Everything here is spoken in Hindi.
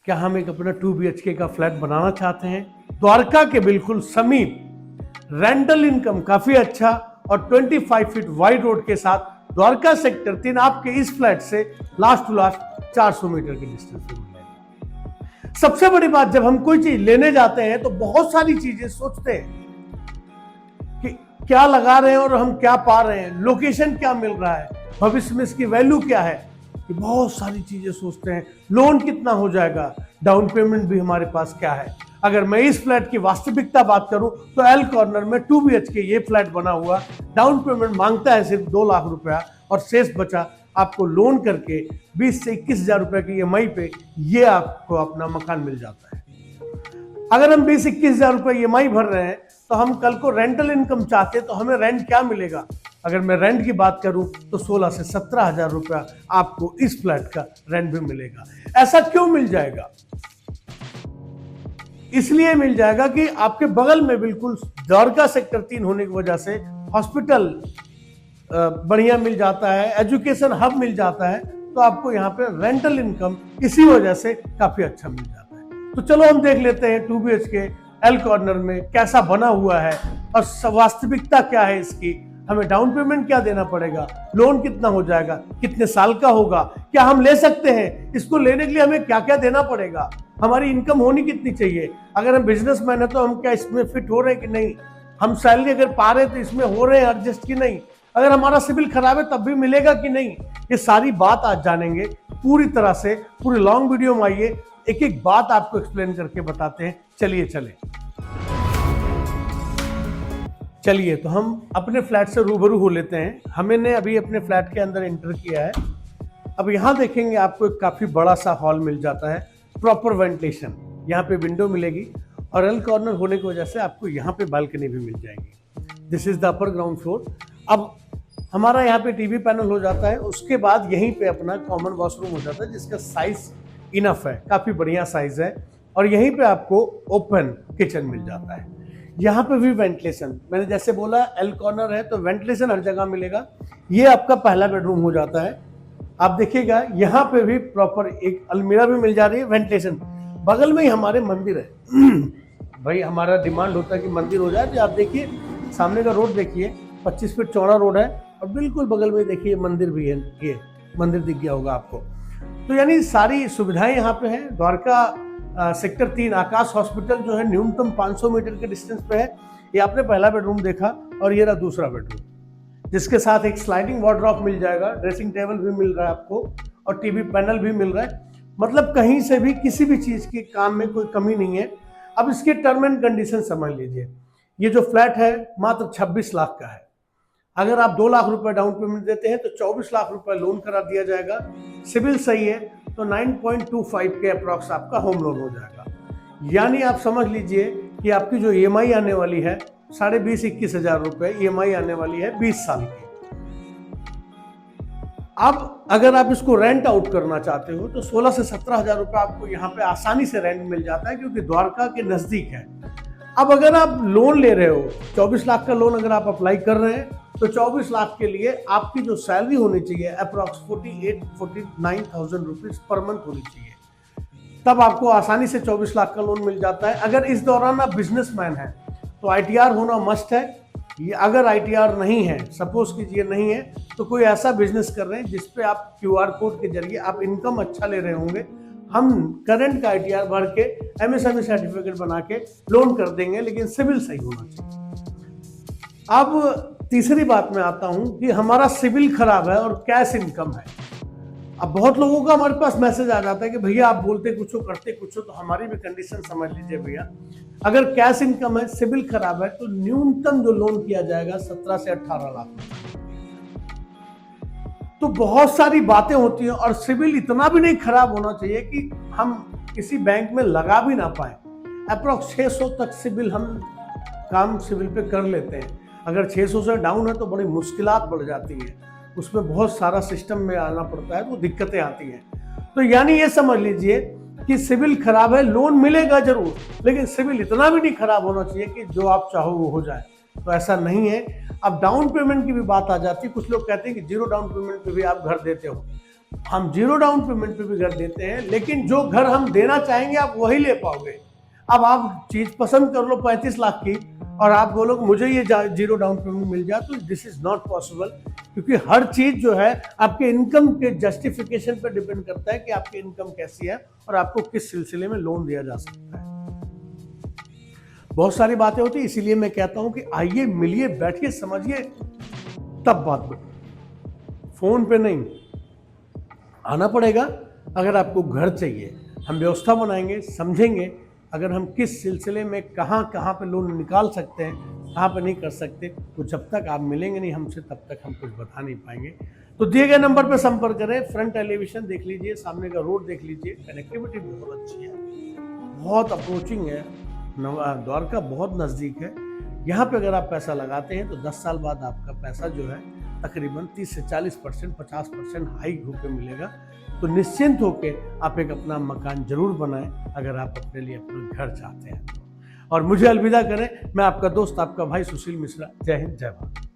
क्या हम एक अपना 2 BHK का फ्लैट बनाना चाहते हैं? द्वारका के बिल्कुल समीप, रेंटल इनकम काफी अच्छा और 25 फीट वाइड रोड के साथ द्वारका सेक्टर 3 आपके इस फ्लैट से लास्ट टू लास्ट 400 मीटर की डिस्टेंस पे मिलेगा। सबसे बड़ी बात, जब हम कोई चीज लेने जाते हैं तो बहुत सारी चीजें सोचते हैं कि क्या लगा रहे हैं और हम क्या पा रहे हैं, लोकेशन क्या मिल रहा है, भविष्य में इसकी वैल्यू क्या है, कि बहुत सारी चीजें सोचते हैं। लोन कितना हो जाएगा, डाउन पेमेंट भी हमारे पास क्या है। अगर मैं इस फ्लैट की वास्तविकता बात करूं तो एल कॉर्नर में 2 BHK ये फ्लैट बना हुआ, डाउन पेमेंट मांगता है सिर्फ 2 लाख रुपया और शेष बचा आपको लोन करके 20 से 21 हजार रुपए की EMI पे ये आपको अपना मकान मिल जाता है। अगर हम 20-21 हजार रुपए EMI भर रहे हैं तो हम कल को रेंटल इनकम चाहते हैं तो हमें रेंट क्या मिलेगा? अगर मैं रेंट की बात करूं तो 16 से 17 हजार रुपया आपको इस फ्लैट का रेंट भी मिलेगा। ऐसा क्यों मिल जाएगा? इसलिए मिल जाएगा कि आपके बगल में बिल्कुल द्वारका सेक्टर 3 होने की वजह से हॉस्पिटल बढ़िया मिल जाता है, एजुकेशन हब मिल जाता है, तो आपको यहाँ पे रेंटल इनकम इसी वजह से काफी अच्छा मिल जाता है। तो चलो हम देख लेते हैं 2 BHK एल कॉर्नर में कैसा बना हुआ है और वास्तविकता क्या है इसकी। हमें डाउन पेमेंट क्या देना पड़ेगा, लोन कितना हो जाएगा, कितने साल का होगा, क्या हम ले सकते हैं, इसको लेने के लिए हमें क्या क्या देना पड़ेगा, हमारी इनकम होनी कितनी चाहिए, अगर हम बिजनेसमैन है तो हम क्या इसमें फिट हो रहे हैं कि नहीं, हम सैलरी अगर पा रहे हैं तो इसमें हो रहे हैं एडजस्ट कि नहीं, अगर हमारा सिविल खराब है तब भी मिलेगा कि नहीं, ये सारी बात आज जानेंगे पूरी तरह से। पूरी लॉन्ग वीडियो में आइए, एक एक बात आपको एक्सप्लेन करके बताते हैं। चलिए तो हम अपने फ्लैट से रूबरू हो लेते हैं। हमने अभी अपने फ्लैट के अंदर एंटर किया है। अब यहाँ देखेंगे आपको एक काफी बड़ा सा हॉल मिल जाता है, प्रॉपर वेंटिलेशन, यहाँ पे विंडो मिलेगी और एल कॉर्नर होने की वजह से आपको यहाँ पे बालकनी भी मिल जाएगी। This is the upper ground floor. अब हमारा यहाँ पे टीवी पैनल हो जाता है, उसके बाद यहीं पे अपना कॉमन वॉशरूम हो जाता है जिसका साइज इनफ है, काफी बढ़िया साइज है, और यहीं पे आपको ओपन किचन मिल जाता है। यहाँ पे भी वेंटिलेशन, मैंने जैसे बोला एल कॉर्नर है तो वेंटिलेशन हर जगह मिलेगा। ये आपका पहला बेडरूम हो जाता है। आप देखिएगा यहाँ पे भी प्रॉपर एक अलमीरा भी मिल जा रही है, वेंटिलेशन। बगल में ही हमारे मंदिर है भाई हमारा डिमांड होता है कि मंदिर हो जाए, तो आप देखिए सामने का रोड देखिए, 25 फीट चौड़ा रोड है और बिल्कुल बगल में देखिए मंदिर भी है, ये मंदिर दिख गया होगा आपको। तो यानी सारी सुविधाएं यहाँ पे हैं। द्वारका सेक्टर 3 आकाश हॉस्पिटल जो है न्यूनतम 500 मीटर के डिस्टेंस पे है। ये आपने पहला बेडरूम देखा और ये रहा दूसरा बेडरूम, जिसके साथ एक स्लाइडिंग वार्डरोब मिल जाएगा, ड्रेसिंग टेबल भी मिल रहा है आपको और टीवी पैनल भी मिल रहा है। मतलब कहीं से भी किसी भी चीज के काम में कोई कमी नहीं है। अब इसके टर्म एंड कंडीशन समझ लीजिए। ये जो फ्लैट है मात्र 26 लाख का है। अगर आप 2 लाख रुपए डाउन पेमेंट देते हैं तो 24 लाख रुपए लोन करा दिया जाएगा। सिविल सही है तो 9.25 के अप्रॉक्स आपका होम लोन हो जाएगा। यानी आप समझ लीजिए कि आपकी जो EMI आने वाली है 20-21 हजार रुपए EMI आने वाली है 20 साल की। अब अगर आप इसको रेंट आउट करना चाहते हो तो 16 से 17 हजार रुपए आपको यहाँ पे आसानी से रेंट मिल जाता है, क्योंकि द्वारका के नजदीक है। अब अगर आप लोन ले रहे हो, 24 लाख का लोन अगर आप अप्लाई कर रहे हैं तो 24 लाख के लिए आपकी जो सैलरी होनी चाहिए अप्रॉक्स 48-49,000 रुपीज पर मंथ होनी चाहिए, तब आपको आसानी से 24 लाख का लोन मिल जाता है। अगर इस दौरान आप बिजनेसमैन हैं तो ITR होना मस्ट है। ये अगर ITR नहीं है, सपोज कीजिए नहीं है, तो कोई ऐसा बिजनेस कर रहे हैं जिसपे आप QR कोड के जरिए आप इनकम अच्छा ले रहे होंगे, हम करंट का ITR भर के MSME सर्टिफिकेट बना के लोन कर देंगे, लेकिन सिविल सही होना चाहिए। अब तीसरी बात में आता हूं कि हमारा सिविल खराब है और कैश इनकम है। अब बहुत लोगों का हमारे पास मैसेज आ जाता है कि भैया आप बोलते कुछ हो करते कुछ हो, तो हमारी भी कंडीशन समझ लीजिए भैया। अगर कैश इनकम है, सिविल खराब है, तो न्यूनतम जो लोन किया जाएगा 17 से 18 लाख। तो बहुत सारी बातें होती हैं और सिविल इतना भी नहीं खराब होना चाहिए कि हम किसी बैंक में लगा भी ना पाए। अप्रॉक्स 600 तक सिविल हम काम सिविल पे कर लेते हैं। अगर 600 से डाउन है तो बड़ी मुश्किलात बढ़ जाती हैं, उसमें बहुत सारा सिस्टम में आना पड़ता है, तो दिक्कतें आती हैं। तो यानी ये समझ लीजिए कि सिविल खराब है, लोन मिलेगा जरूर, लेकिन सिविल इतना भी नहीं खराब होना चाहिए कि जो आप चाहो वो हो जाए, तो ऐसा नहीं है। अब डाउन पेमेंट की भी बात आ जाती है। कुछ लोग कहते हैं कि 0 डाउन पेमेंट पे भी आप घर देते हो। हम 0 डाउन पेमेंट पे भी घर देते हैं, लेकिन जो घर हम देना चाहेंगे आप वही ले पाओगे। अब आप चीज पसंद कर लो 35 लाख की और आप बोलो मुझे ये 0 डाउन पेमेंट मिल जाए, तो दिस इज नॉट पॉसिबल, क्योंकि हर चीज जो है आपके इनकम के जस्टिफिकेशन पर डिपेंड करता है कि आपकी इनकम कैसी है और आपको किस सिलसिले में लोन दिया जा सकता है। बहुत सारी बातें होती है, इसीलिए मैं कहता हूं कि आइए, मिलिए, बैठिए, समझिए, तब बात करो, फोन पे नहीं। आना पड़ेगा। अगर आपको घर चाहिए, हम व्यवस्था बनाएंगे, समझेंगे अगर हम किस सिलसिले में कहाँ पे लोन निकाल सकते हैं, कहाँ पे नहीं कर सकते, तो जब तक आप मिलेंगे नहीं हमसे तब तक हम कुछ बता नहीं पाएंगे। तो दिए गए नंबर पर संपर्क करें। फ्रंट एलिवेशन देख लीजिए, सामने का रोड देख लीजिए, कनेक्टिविटी बहुत अच्छी है, बहुत अप्रोचिंग है, द्वारका बहुत नज़दीक है। यहाँ पे अगर आप पैसा लगाते हैं तो 10 साल बाद आपका पैसा जो है तकरीबन 30 से 40%, 50% हाइक होकर मिलेगा। तो निश्चिंत होकर आप एक अपना मकान जरूर बनाएं अगर आप अपने लिए अपना घर चाहते हैं। और मुझे अलविदा करें, मैं आपका दोस्त, आपका भाई सुशील मिश्रा। जय हिंद, जय भारत।